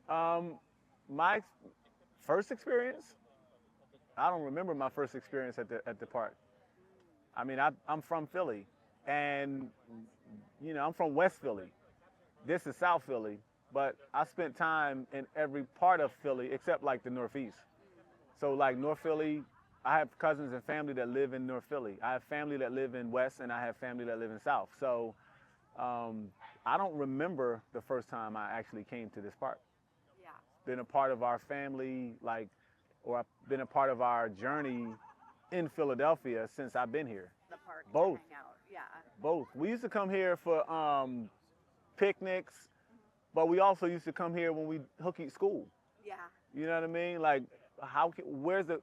Um, my first experience, I don't remember my first experience at the park. I mean, I'm from Philly, and I'm from West Philly. This is South Philly, but I spent time in every part of Philly except like the Northeast. So like North Philly, I have cousins and family that live in North Philly. I have family that live in West, and I have family that live in South. So um, I don't remember the first time I actually came to this park. Yeah. Been a part of our family, like, or I've been a part of our journey in Philadelphia since I've been here. The park to Both, hang out. Yeah. both. We used to come here for picnics, but we also used to come here when we hook eat school. Yeah. You know what I mean? Like, where's the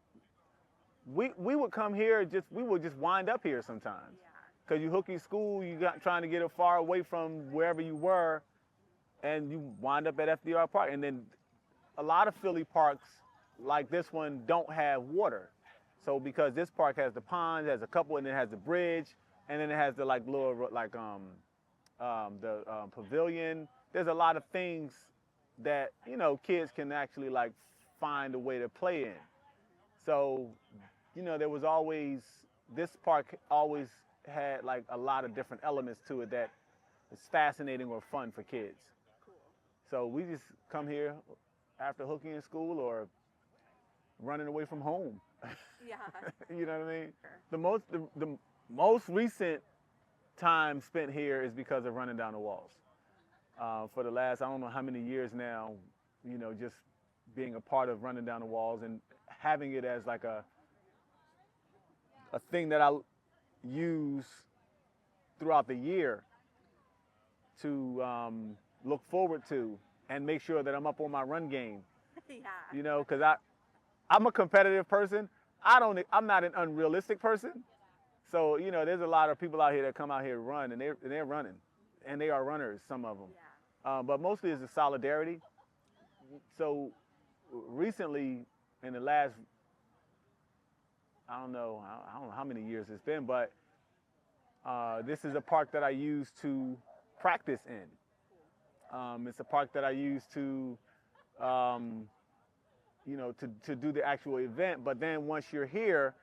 we would come here, just we would just wind up here sometimes Yeah. because you hooky school, you got trying to get it far away from wherever you were, and you wind up at FDR Park. And then a lot of Philly parks like this one don't have water, so because this park has the pond, has a couple, and it has the bridge, and then it has the like little like the pavilion. There's a lot of things that kids can actually like find a way to play in. So there was always this park always had like a lot of different elements to it that is fascinating or fun for kids. Cool. So we just come here after hooking in school or running away from home. Yeah. You know what I mean? Sure. The most recent time spent here is because of running down the walls. For the last I don't know how many years now, just being a part of running down the walls and having it as like a thing that I use throughout the year to look forward to and make sure that I'm up on my run game. Yeah. Because I'm a competitive person. I'm not an unrealistic person. So there's a lot of people out here that come out here to run, and they're running, and they are runners. Some of them, Yeah. but mostly it's the solidarity. So recently, in the last I don't know how many years it's been, but this is a park that I use to practice in. It's a park that I use to, to do the actual event. But then once you're here,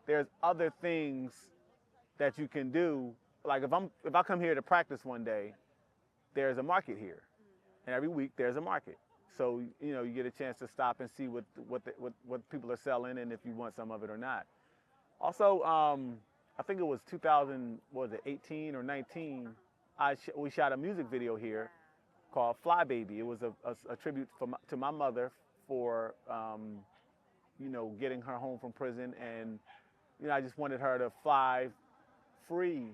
there's other things that you can do. Like if I come here to practice one day, there's a market here, and every week there's a market. So you get a chance to stop and see what people are selling, and if you want some of it or not. Also, I think it was 2000, what was it, 18 or 19, we shot a music video here called Fly Baby. It was a tribute to my mother for, getting her home from prison. And, I just wanted her to fly free,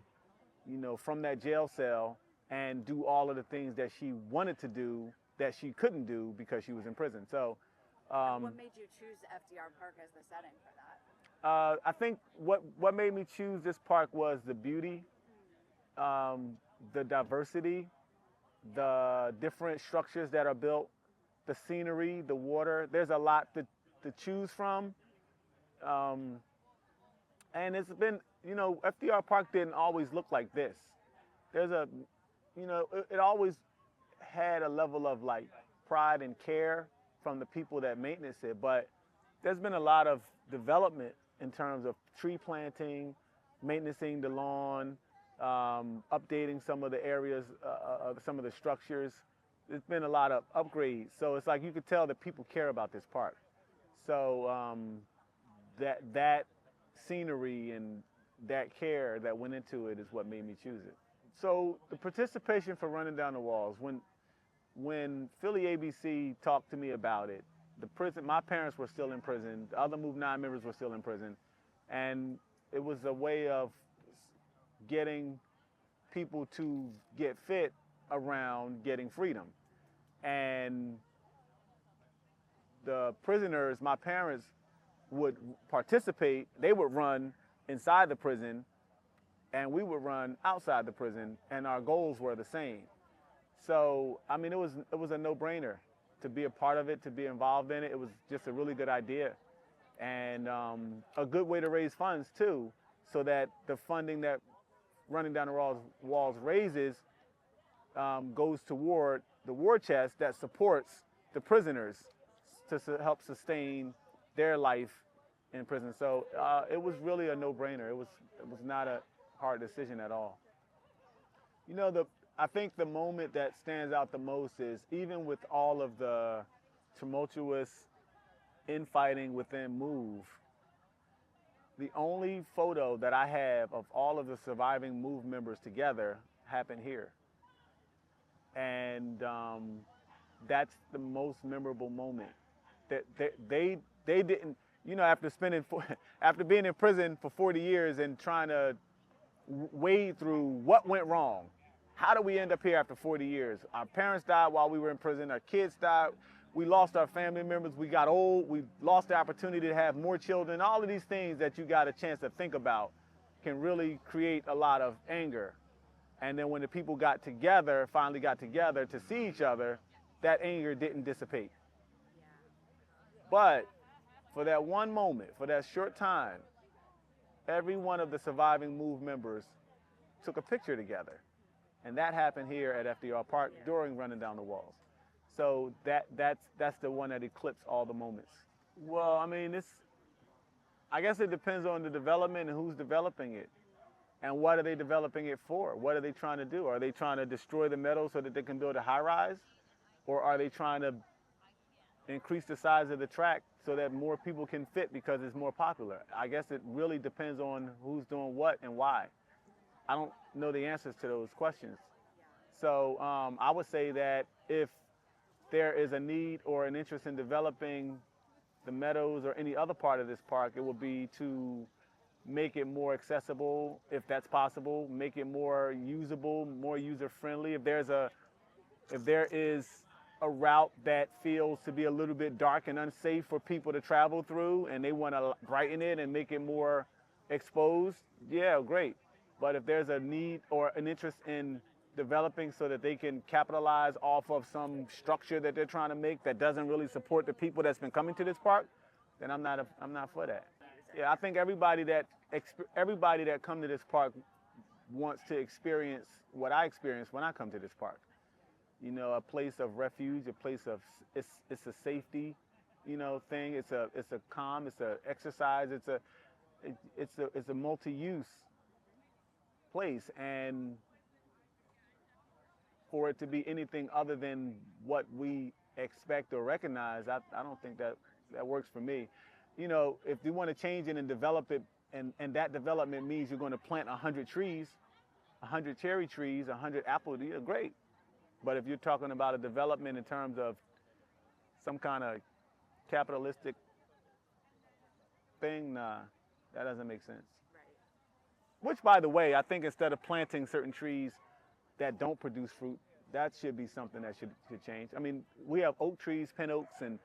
from that jail cell and do all of the things that she wanted to do that she couldn't do because she was in prison. So, What made you choose FDR Park as the setting for that? I think what made me choose this park was the beauty, the diversity, the different structures that are built, the scenery, the water. There's a lot to choose from. Um, and it's been, FDR Park didn't always look like this. There's it always had a level of like pride and care from the people that maintenance it, but there's been a lot of development in terms of tree planting, maintaining the lawn, updating some of the areas of some of the structures. There's been a lot of upgrades. So it's like you could tell that people care about this park. So that scenery and that care that went into it is what made me choose it. So the participation for running down the walls, when Philly ABC talked to me about it, my parents were still in prison. The other Move 9 members were still in prison. And it was a way of getting people to get fit around getting freedom. And the prisoners, my parents, would participate. They would run inside the prison, and we would run outside the prison, and our goals were the same. So, I mean, it was a no-brainer to be a part of it, to be involved in it. It was just a really good idea, and a good way to raise funds too, so that the funding that Running Down the Walls raises goes toward the war chest that supports the prisoners to help sustain their life in prison. So it was really a no-brainer. It was not a hard decision at all. You know, I think the moment that stands out the most is, even with all of the tumultuous infighting within MOVE, the only photo that I have of all of the surviving MOVE members together happened here. And that's the most memorable moment. That they didn't, you know, after being in prison for 40 years and trying to wade through what went wrong. How did we end up here after 40 years? Our parents died while we were in prison. Our kids died. We lost our family members. We got old. We lost the opportunity to have more children. All of these things that you got a chance to think about can really create a lot of anger. And then when the people finally got together to see each other, that anger didn't dissipate. But for that one moment, for that short time, every one of the surviving MOVE members took a picture together. And that happened here at FDR Park during Running Down the Walls. So that's the one that eclipsed all the moments. Well, I mean, I guess it depends on the development and who's developing it. And what are they developing it for? What are they trying to do? Are they trying to destroy the meadow so that they can build a high-rise? Or are they trying to increase the size of the track so that more people can fit because it's more popular? I guess it really depends on who's doing what and why. I don't know the answers to those questions. So I would say that if there is a need or an interest in developing the meadows or any other part of this park, it would be to make it more accessible, if that's possible, make it more usable, more user-friendly. If there is a route that feels to be a little bit dark and unsafe for people to travel through and they want to brighten it and make it more exposed, yeah, great. But if there's a need or an interest in developing so that they can capitalize off of some structure that they're trying to make that doesn't really support the people that's been coming to this park, then I'm not for that. Yeah, I think everybody that come to this park wants to experience what I experience when I come to this park. You know, a place of refuge, a place of it's a safety, you know, thing. It's a calm, it's a exercise, it's a multi-use place, and for it to be anything other than what we expect or recognize, I don't think that works for me. You know, if you want to change it and develop it, and that development means you're going to plant 100 trees, 100 cherry trees, 100 apple trees, great. But if you're talking about a development in terms of some kind of capitalistic thing, nah, that doesn't make sense. Right. Which, by the way, I think instead of planting certain trees that don't produce fruit, that should be something that should change. I mean, we have oak trees, pin oaks, and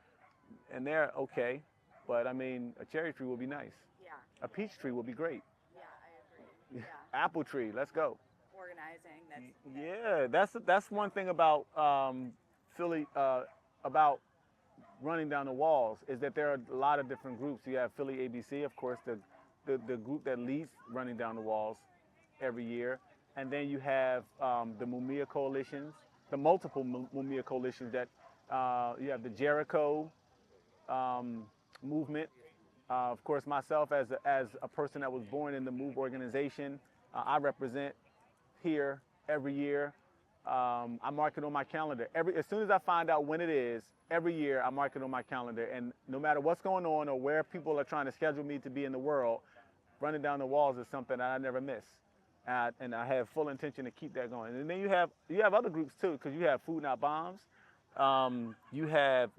they're okay. But I mean, a cherry tree would be nice. Yeah. A peach tree would be great. Yeah, I agree. Yeah. Apple tree, let's go. Organizing. That's one thing about Philly, about Running Down the Walls, is that there are a lot of different groups. You have Philly ABC, of course, the group that leads Running Down the Walls every year. And then you have the Mumia coalitions, the multiple Mumia coalitions that you have the Jericho movement. Of course, myself as a person that was born in the MOVE organization, I represent here every year. I mark it on my calendar. As soon as I find out when it is, every year I mark it on my calendar. And no matter what's going on or where people are trying to schedule me to be in the world, Running Down the Walls is something that I never miss. And I have full intention to keep that going. And then you have other groups too, because you have Food Not Bombs. You have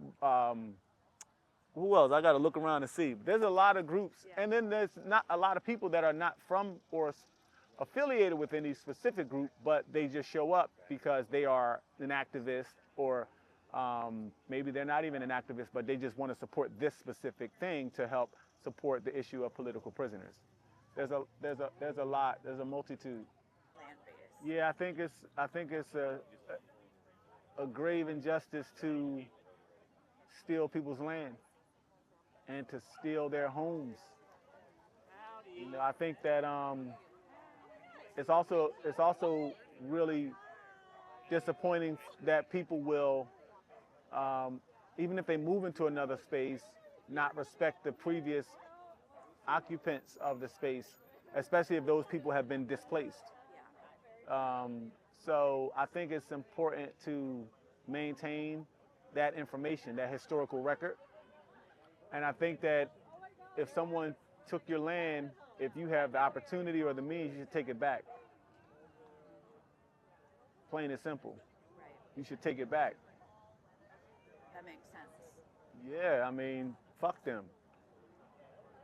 who else? I got to look around and see. There's a lot of groups, and then there's not a lot of people that are not from or affiliated with any specific group, but they just show up because they are an activist, or maybe they're not even an activist, but they just want to support this specific thing to help support the issue of political prisoners. There's a lot. There's a multitude. Land-based. Yeah, I think it's a grave injustice to steal people's land and to steal their homes. You know, I think that it's also really disappointing that people will even if they move into another space, not respect the previous occupants of the space, especially if those people have been displaced. Yeah. So I think it's important to maintain that information, that historical record. And I think that if someone took your land, if you have the opportunity or the means, you should take it back. Plain and simple. Right. You should take it back. That makes sense. Yeah, I mean, fuck them.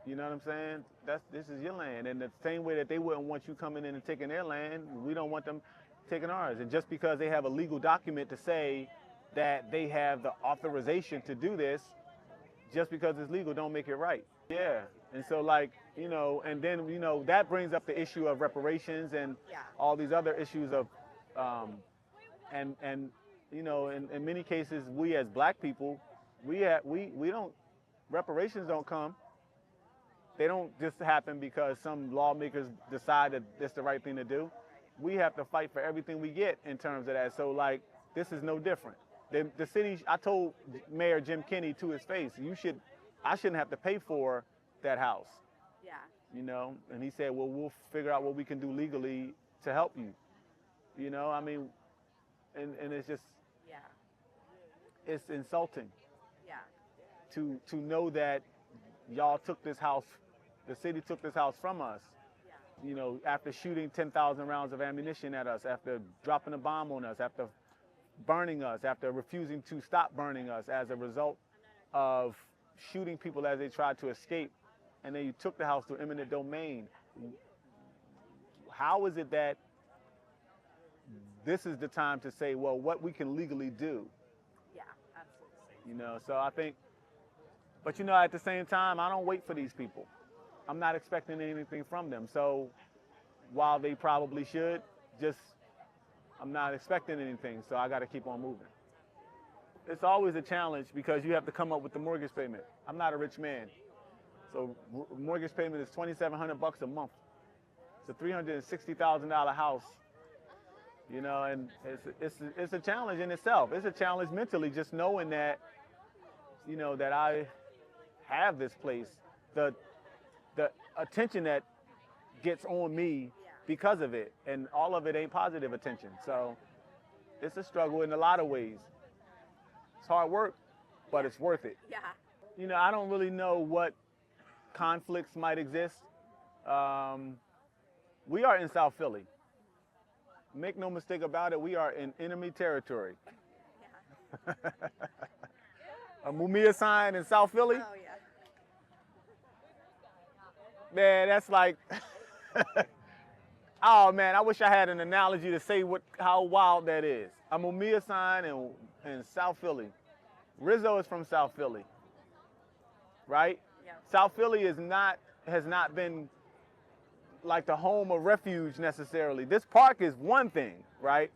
You know what I'm saying? This is your land. And the same way that they wouldn't want you coming in and taking their land, we don't want them taking ours. And just because they have a legal document to say that they have the authorization to do this, just because it's legal don't make it right. Yeah. And so like, you know, and then, you know, that brings up the issue of reparations and Yeah. all these other issues of, and you know, in many cases, we as black people, we don't, reparations don't come. They don't just happen because some lawmakers decide that it's the right thing to do. We have to fight for everything we get in terms of that. So like, this is no different. The city, I told Mayor Jim Kenney to his face, I shouldn't have to pay for that house. Yeah. You know, and he said, well, we'll figure out what we can do legally to help you. You know, I mean, and it's just, Yeah. it's insulting Yeah. to know that y'all took this house, the city took this house from us, Yeah. you know, after shooting 10,000 rounds of ammunition at us, after dropping a bomb on us, after burning us, after refusing to stop burning us as a result of shooting people as they tried to escape, and then you took the house to eminent domain. How is it that this is the time to say, well, what we can legally do? Yeah. Absolutely. You know, so I think, but you know, at the same time, I don't wait for these people. I'm not expecting anything from them. So while they probably should, I'm not expecting anything. So I got to keep on moving. It's always a challenge because you have to come up with the mortgage payment. I'm not a rich man. So mortgage payment is $2,700 a month. It's a $360,000 house. You know, and it's a challenge in itself. It's a challenge mentally, just knowing that, you know, that I have this place, the attention that gets on me because of it, and all of it ain't positive attention. So it's a struggle in a lot of ways. It's hard work, but it's worth it. Yeah. You know, I don't really know what conflicts might exist. We are in South Philly. Make no mistake about it, we are in enemy territory. Yeah. A Mumia sign in South Philly? Oh yeah. Man, that's like, oh man, I wish I had an analogy to say how wild that is. A Mumia sign in South Philly. Rizzo is from South Philly, right? Yeah. South Philly has not been like the home of refuge necessarily. This park is one thing, right?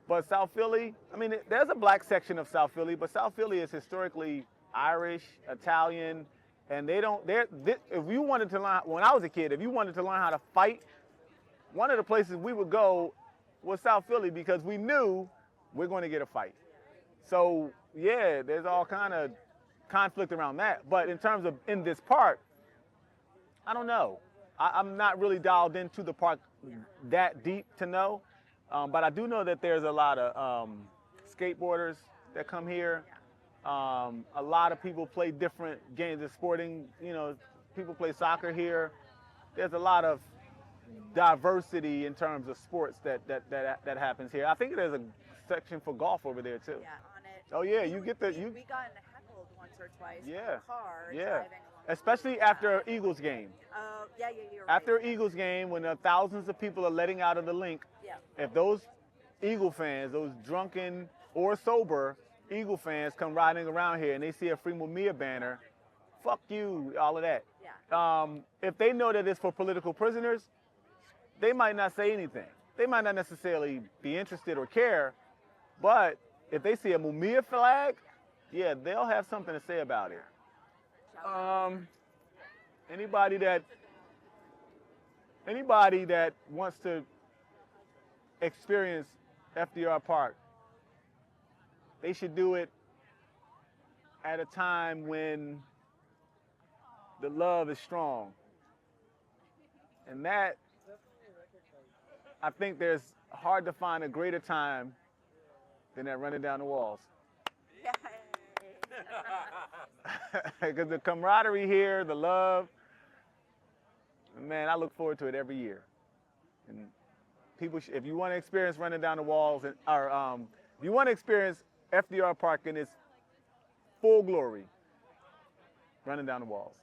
But South Philly, I mean, there's a black section of South Philly, but South Philly is historically Irish, Italian, and if you wanted to learn, when I was a kid, if you wanted to learn how to fight, one of the places we would go was South Philly because we knew we're going to get a fight. So yeah, there's all kind of conflict around that. But in terms of in this park, I don't know. I'm not really dialed into the park that deep to know, but I do know that there's a lot of skateboarders that come here. A lot of people play different games of sporting. You know, people play soccer here. There's a lot of diversity in terms of sports that happens here. I think there's a section for golf over there too. Yeah. On it. Oh yeah, you get the We got heckled once or twice. Yeah. In the car. Yeah. Driving along. Especially after an Eagles game. Oh yeah, you're After right. an Eagles game, when thousands of people are letting out of the link, Yeah. if those Eagle fans, those drunken or sober Eagle fans come riding around here and they see a Free Mumia banner, fuck you, all of that. Yeah. If they know that it's for political prisoners, they might not say anything. They might not necessarily be interested or care, but if they see a Mumia flag, yeah, they'll have something to say about it. Anybody that wants to experience FDR Park, they should do it at a time when the love is strong. And that, I think there's hard to find a greater time than that running down the walls. Because the camaraderie here, the love, man, I look forward to it every year. And people, if you want to experience running down the walls, or if you want to experience FDR Park in its full glory, running down the walls.